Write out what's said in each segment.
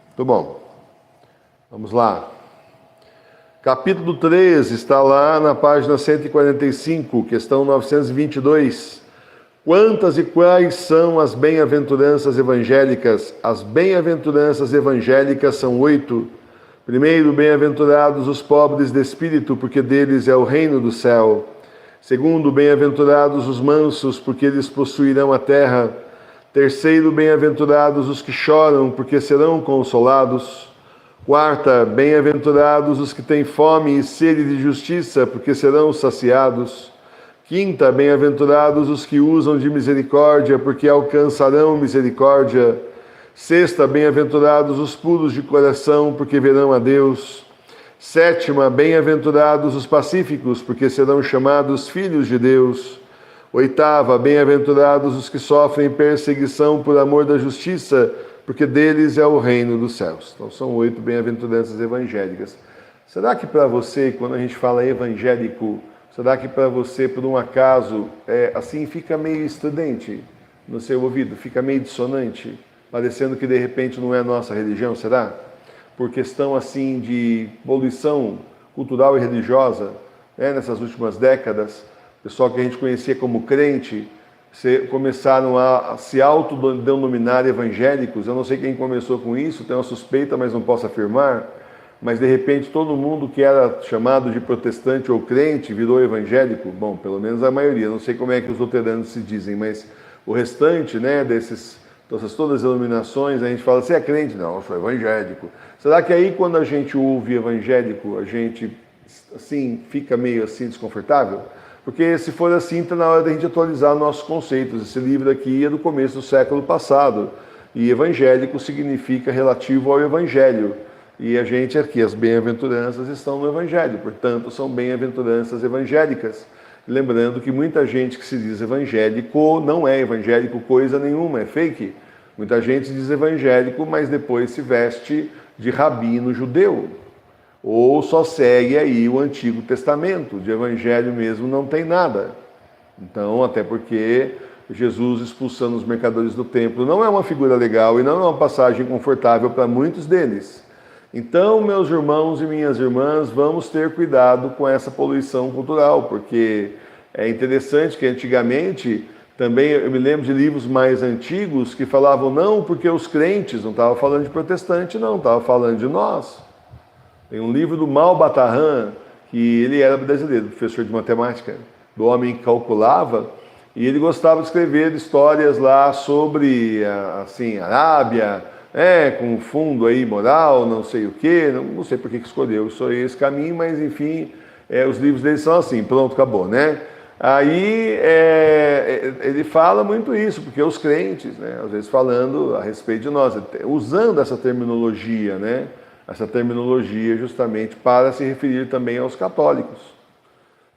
Muito bom. Vamos lá. Capítulo 13 está lá na página 145, questão 922. Quantas e quais são as bem-aventuranças evangélicas? As bem-aventuranças evangélicas são 8. Primeiro, bem-aventurados os pobres de espírito, porque deles é o reino do céu. Segundo, bem-aventurados os mansos, porque eles possuirão a terra. Terceiro, bem-aventurados os que choram, porque serão consolados. Quarta, bem-aventurados os que têm fome e sede de justiça, porque serão saciados. Quinta, bem-aventurados os que usam de misericórdia, porque alcançarão misericórdia. Sexta, bem-aventurados os puros de coração, porque verão a Deus. Sétima, bem-aventurados os pacíficos, porque serão chamados filhos de Deus. Oitava, bem-aventurados os que sofrem perseguição por amor da justiça, porque deles é o reino dos céus. Então são 8 bem-aventuranças evangélicas. Será que para você, quando a gente fala evangélico, será que para você, por um acaso, assim fica meio estridente no seu ouvido, fica meio dissonante, parecendo que de repente não é a nossa religião, será? Por questão assim de poluição cultural e religiosa, nessas últimas décadas, o pessoal que a gente conhecia como crente, começaram a se autodenominar evangélicos. Eu não sei quem começou com isso, tenho uma suspeita, mas não posso afirmar. Mas de repente todo mundo que era chamado de protestante ou crente virou evangélico. Bom, pelo menos a maioria. Não sei como é que os luteranos se dizem, mas o restante, dessas todas as denominações, a gente fala, você é crente? Não, eu sou evangélico. Será que aí quando a gente ouve evangélico, a gente assim fica meio assim desconfortável? Porque se for assim, está na hora da gente atualizar nossos conceitos. Esse livro aqui é do começo do século passado. E evangélico significa relativo ao evangelho. E a gente aqui, as bem-aventuranças estão no evangelho. Portanto, são bem-aventuranças evangélicas. Lembrando que muita gente que se diz evangélico não é evangélico coisa nenhuma, é fake. Muita gente diz evangélico, mas depois se veste de rabino judeu. Ou só segue aí o Antigo Testamento, de evangelho mesmo não tem nada. Então, até porque Jesus expulsando os mercadores do templo não é uma figura legal e não é uma passagem confortável para muitos deles. Então, meus irmãos e minhas irmãs, vamos ter cuidado com essa poluição cultural, porque é interessante que antigamente, também eu me lembro de livros mais antigos que falavam não porque os crentes, não estava falando de protestante não, estava falando de nós. Tem um livro do Mal Batarran, que ele era brasileiro, professor de matemática, do homem que calculava, e ele gostava de escrever histórias lá sobre, assim, Arábia, com fundo aí moral, não sei o quê, não sei por que escolheu esse caminho, mas enfim, os livros dele são assim, pronto, acabou, Aí ele fala muito isso, porque os crentes, às vezes falando a respeito de nós, usando essa terminologia, essa terminologia justamente para se referir também aos católicos.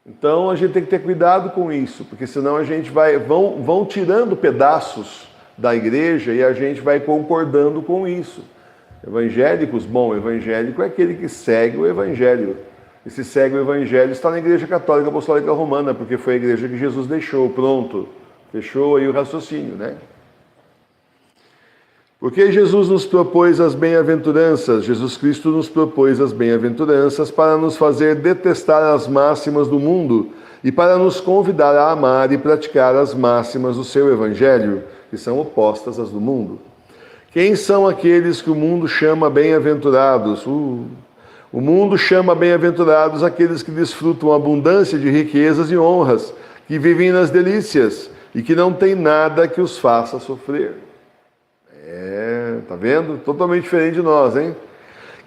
Então a gente tem que ter cuidado com isso, porque senão a gente vão tirando pedaços da igreja e a gente vai concordando com isso. Evangélicos, bom, evangélico é aquele que segue o evangelho. E se segue o evangelho está na Igreja Católica Apostólica Romana, porque foi a igreja que Jesus deixou, pronto. Fechou aí o raciocínio, Porque Jesus nos propôs as bem-aventuranças, Jesus Cristo nos propôs as bem-aventuranças para nos fazer detestar as máximas do mundo e para nos convidar a amar e praticar as máximas do seu evangelho, que são opostas às do mundo. Quem são aqueles que o mundo chama bem-aventurados? O mundo chama bem-aventurados aqueles que desfrutam abundância de riquezas e honras, que vivem nas delícias e que não tem nada que os faça sofrer. Tá vendo? Totalmente diferente de nós, hein?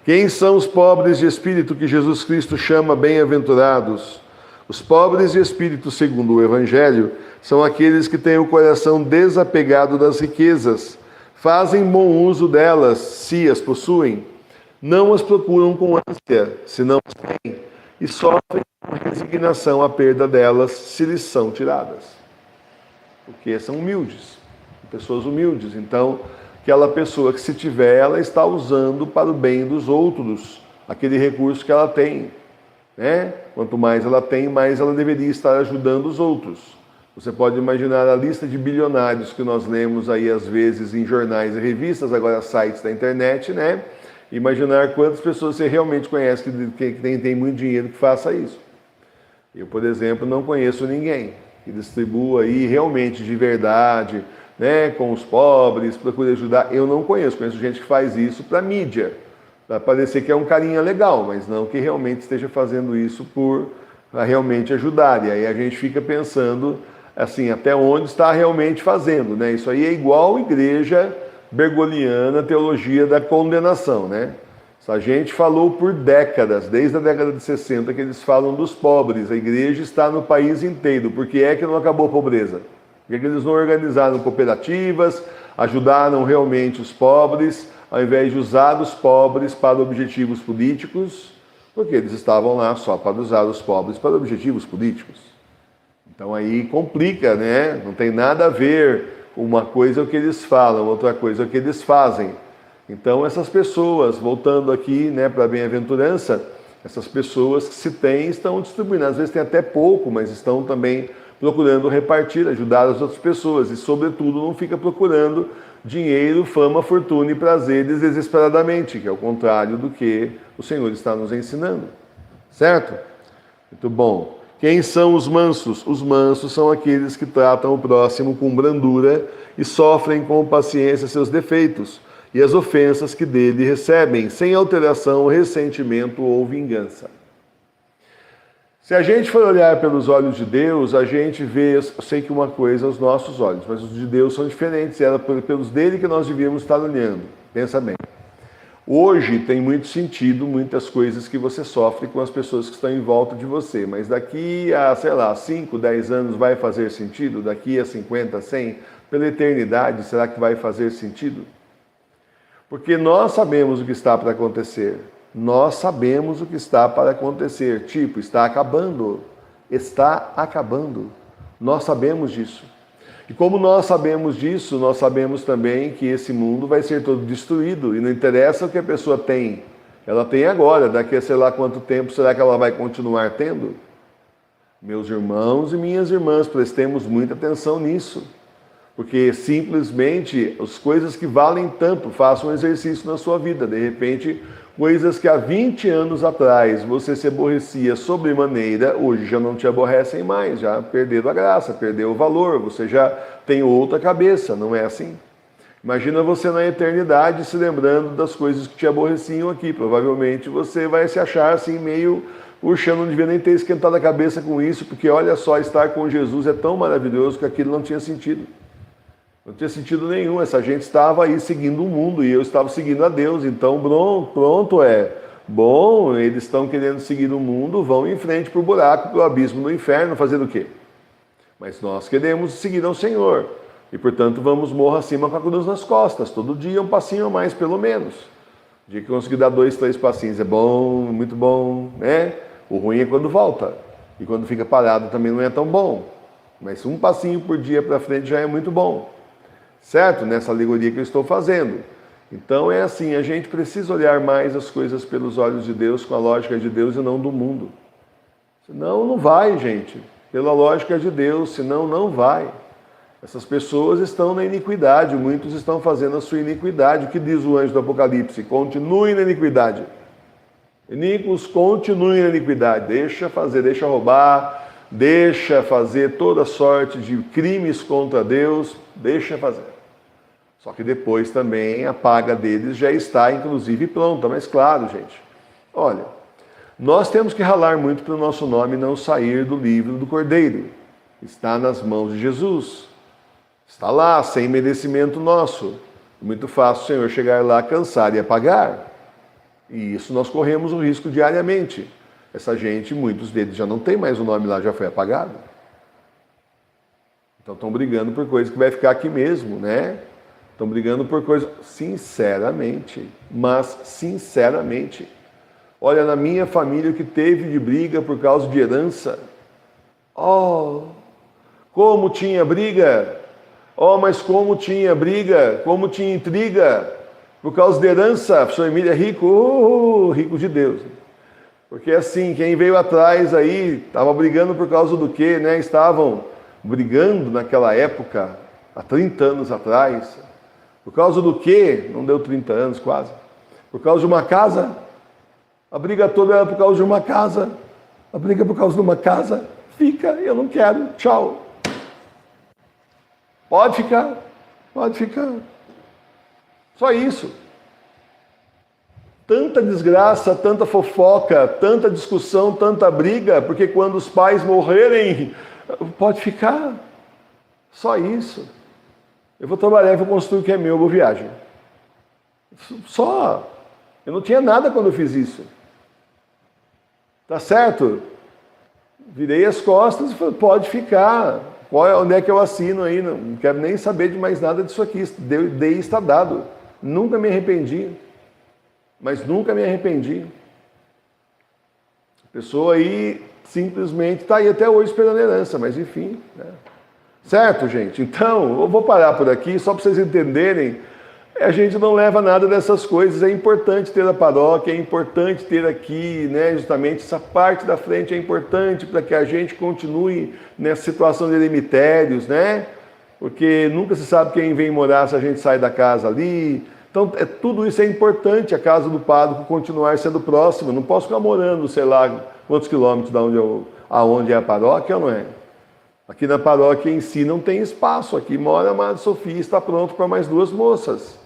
Quem são os pobres de espírito que Jesus Cristo chama bem-aventurados? Os pobres de espírito, segundo o Evangelho, são aqueles que têm o coração desapegado das riquezas, fazem bom uso delas, se as possuem, não as procuram com ânsia, se não as têm, e sofrem com resignação a perda delas, se lhes são tiradas. Porque são humildes, pessoas humildes. Então, aquela pessoa que se tiver, ela está usando para o bem dos outros, aquele recurso que ela tem. Quanto mais ela tem, mais ela deveria estar ajudando os outros. Você pode imaginar a lista de bilionários que nós lemos aí às vezes em jornais e revistas, agora sites da internet, né? Imaginar quantas pessoas você realmente conhece que tem muito dinheiro que faça isso. Eu, por exemplo, não conheço ninguém que distribua aí realmente de verdade, né, com os pobres, procura ajudar. Eu não conheço gente que faz isso para mídia, para parecer que é um carinha legal, mas não que realmente esteja fazendo isso para realmente ajudar. E aí a gente fica pensando assim, até onde está realmente fazendo, né? Isso aí é igual igreja bergoliana, teologia da condenação, né? A gente falou por décadas, desde a década de 60, que eles falam dos pobres. A igreja está no país inteiro. Por que é que não acabou a pobreza? Por que é que eles não organizaram cooperativas, ajudaram realmente os pobres, ao invés de usar os pobres para objetivos políticos? Porque eles estavam lá só para usar os pobres para objetivos políticos. Então aí complica, né? Não tem nada a ver. Uma coisa é o que eles falam, outra coisa é o que eles fazem. Então essas pessoas, voltando aqui, né, para a bem-aventurança, essas pessoas que se têm estão distribuindo, às vezes tem até pouco, mas estão também procurando repartir, ajudar as outras pessoas e, sobretudo, não fica procurando dinheiro, fama, fortuna e prazeres desesperadamente, que é o contrário do que o Senhor está nos ensinando. Certo? Muito bom. Quem são os mansos? Os mansos são aqueles que tratam o próximo com brandura e sofrem com paciência seus defeitos e as ofensas que dele recebem, sem alteração, ressentimento ou vingança. Se a gente for olhar pelos olhos de Deus, a gente vê, eu sei que uma coisa é os nossos olhos, mas os de Deus são diferentes, era pelos dele que nós devíamos estar olhando. Pensa bem. Hoje tem muito sentido muitas coisas que você sofre com as pessoas que estão em volta de você, mas daqui a, 5, 10 anos vai fazer sentido? Daqui a 50, 100, pela eternidade, será que vai fazer sentido? Porque nós sabemos o que está para acontecer. Nós sabemos o que está para acontecer. Tipo, está acabando. Está acabando. Nós sabemos disso. E como nós sabemos disso, nós sabemos também que esse mundo vai ser todo destruído. E não interessa o que a pessoa tem. Ela tem agora. Daqui a sei lá quanto tempo será que ela vai continuar tendo? Meus irmãos e minhas irmãs, prestemos muita atenção nisso. Porque simplesmente as coisas que valem tanto, faça um exercício na sua vida. De repente, coisas que há 20 anos atrás você se aborrecia sobremaneira, hoje já não te aborrecem mais, já perderam a graça, perdeu o valor, você já tem outra cabeça, não é assim? Imagina você na eternidade se lembrando das coisas que te aborreciam aqui. Provavelmente você vai se achar assim meio... Puxa, eu não devia nem ter esquentado a cabeça com isso, porque olha só, estar com Jesus é tão maravilhoso que aquilo não tinha sentido. Não tinha sentido nenhum, essa gente estava aí seguindo o mundo e eu estava seguindo a Deus, então pronto, bom, eles estão querendo seguir o mundo, vão em frente para o buraco, para o abismo do inferno, fazer o quê? Mas nós queremos seguir ao Senhor e, portanto, vamos morro acima com a cruz nas costas, todo dia um passinho a mais, pelo menos. O dia que conseguir dar 2, 3 passinhos é bom, muito bom, né? O ruim é quando volta e quando fica parado também não é tão bom, mas um passinho por dia para frente já é muito bom. Certo? Nessa alegoria que eu estou fazendo. Então é assim, a gente precisa olhar mais as coisas pelos olhos de Deus, com a lógica de Deus e não do mundo. Senão não vai, gente. Pela lógica de Deus, senão não vai. Essas pessoas estão na iniquidade, muitos estão fazendo a sua iniquidade. O que diz o anjo do Apocalipse? Continue na iniquidade. Iníquos, continuem na iniquidade. Deixa fazer, deixa roubar, deixa fazer toda sorte de crimes contra Deus, deixa fazer. Só que depois também a paga deles já está, inclusive, pronta. Mas claro, gente, olha, nós temos que ralar muito para o nosso nome não sair do livro do Cordeiro. Está nas mãos de Jesus. Está lá, sem merecimento nosso. Muito fácil o Senhor chegar lá, cansar e apagar. E isso nós corremos o risco diariamente. Essa gente, muitos deles já não tem mais o nome lá, já foi apagado. Então estão brigando por coisa que vai ficar aqui mesmo, né? Estão brigando por coisa, sinceramente, mas sinceramente. Olha, na minha família o que teve de briga por causa de herança. Oh, como tinha briga! Oh, mas como tinha briga, como tinha intriga, por causa de herança. A pessoa Emília é rico, rico de Deus. Porque assim, quem veio atrás aí, estava brigando por causa do quê, né? Estavam brigando naquela época, há 30 anos atrás. Por causa do quê? Não deu 30 anos quase. Por causa de uma casa. A briga toda era por causa de uma casa. A briga por causa de uma casa. Fica, eu não quero, tchau. Pode ficar, pode ficar. Só isso. Tanta desgraça, tanta fofoca, tanta discussão, tanta briga, porque quando os pais morrerem, pode ficar. Só isso. Eu vou trabalhar e vou construir o que é meu, eu vou viajar. Só. Eu não tinha nada quando eu fiz isso. Tá certo? Virei as costas e falei, pode ficar. Onde é que eu assino aí? Não quero nem saber de mais nada disso aqui. Dei está dado. Nunca me arrependi. Mas nunca me arrependi. A pessoa aí simplesmente está aí até hoje esperando herança, mas enfim. Né? Certo, gente? Então, eu vou parar por aqui, só para vocês entenderem. A gente não leva nada dessas coisas. É importante ter a paróquia, é importante ter aqui, né, justamente essa parte da frente é importante para que a gente continue nessa situação de eremitérios, né? Porque nunca se sabe quem vem morar se a gente sai da casa ali. Então, tudo isso é importante, a casa do pároco continuar sendo próxima. Não posso ficar morando, sei lá, quantos quilômetros aonde é a paróquia, não é? Aqui na paróquia em si não tem espaço. Aqui mora a Madre Sofia, está pronto para mais 2 moças.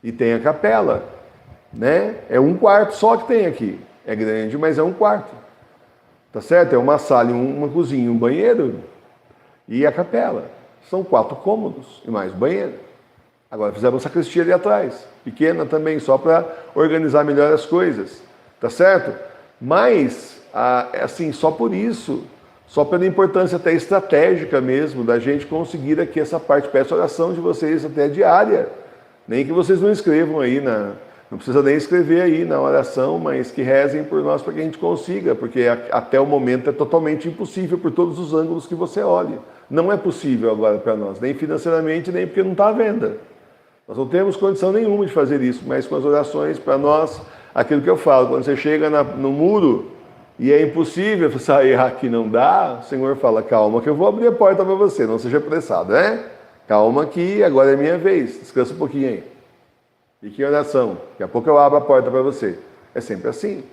E tem a capela, né? É um quarto só que tem aqui. É grande, mas é um quarto. Tá certo? É uma sala, uma cozinha, um banheiro e a capela. São 4 cômodos e mais banheiro. Agora fizemos uma sacristia ali atrás, pequena também, só para organizar melhor as coisas. Tá certo? Mas, assim, só por isso, só pela importância até estratégica mesmo da gente conseguir aqui essa parte. Peço oração de vocês até diária. Nem que vocês não escrevam aí, não precisa nem escrever aí na oração, mas que rezem por nós para que a gente consiga, porque até o momento é totalmente impossível por todos os ângulos que você olhe. Não é possível agora para nós, nem financeiramente, nem porque não está à venda. Nós não temos condição nenhuma de fazer isso, mas com as orações para nós, aquilo que eu falo, quando você chega no muro e é impossível sair aqui, não dá, o Senhor fala, calma que eu vou abrir a porta para você, não seja apressado, né? Calma que agora é minha vez, descansa um pouquinho aí. Fique em oração, daqui a pouco eu abro a porta para você. É sempre assim.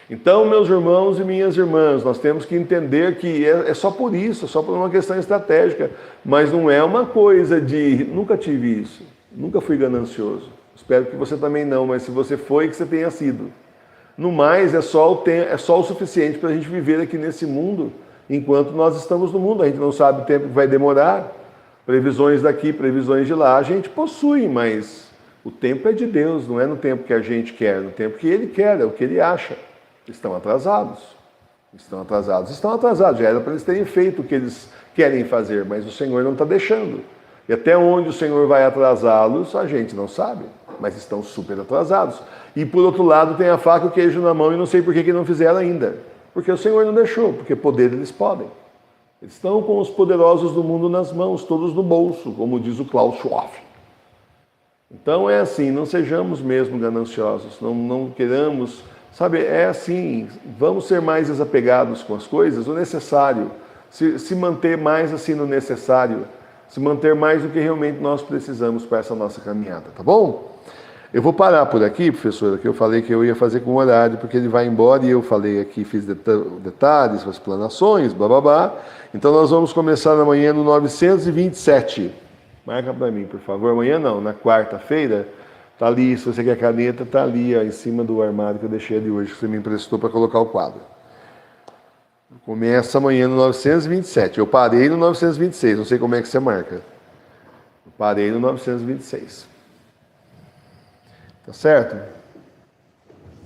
Então, meus irmãos e minhas irmãs, nós temos que entender que é só por isso, é só por uma questão estratégica, mas não é uma coisa de... Nunca tive isso, nunca fui ganancioso. Espero que você também não, mas se você foi, que você tenha sido. No mais, é só o suficiente para a gente viver aqui nesse mundo, enquanto nós estamos no mundo. A gente não sabe o tempo que vai demorar, previsões daqui, previsões de lá, a gente possui, mas o tempo é de Deus, não é no tempo que a gente quer, no tempo que Ele quer, é o que Ele acha. Estão atrasados. Estão atrasados. Estão atrasados. Já era para eles terem feito o que eles querem fazer, mas o Senhor não está deixando. E até onde o Senhor vai atrasá-los, a gente não sabe. Mas estão super atrasados. E por outro lado, tem a faca e o queijo na mão e não sei por que não fizeram ainda. Porque o Senhor não deixou, porque poder eles podem. Eles estão com os poderosos do mundo nas mãos, todos no bolso, como diz o Klaus Schwab. Então é assim, não sejamos mesmo gananciosos, não queramos... Sabe, é assim, vamos ser mais desapegados com as coisas, o necessário, se manter mais assim no necessário, se manter mais do que realmente nós precisamos para essa nossa caminhada, tá bom? Eu vou parar por aqui, professora, que eu falei que eu ia fazer com horário, porque ele vai embora e eu falei aqui, fiz detalhes, explanações, blá blá blá. Então nós vamos começar amanhã no 927. Marca para mim, por favor. Amanhã não, na quarta-feira. Tá ali, se você quer caneta, tá ali, ó, em cima do armário que eu deixei ali hoje, que você me emprestou para colocar o quadro. Começa amanhã no 927. Eu parei no 926, não sei como é que você marca. Eu parei no 926. Tá certo?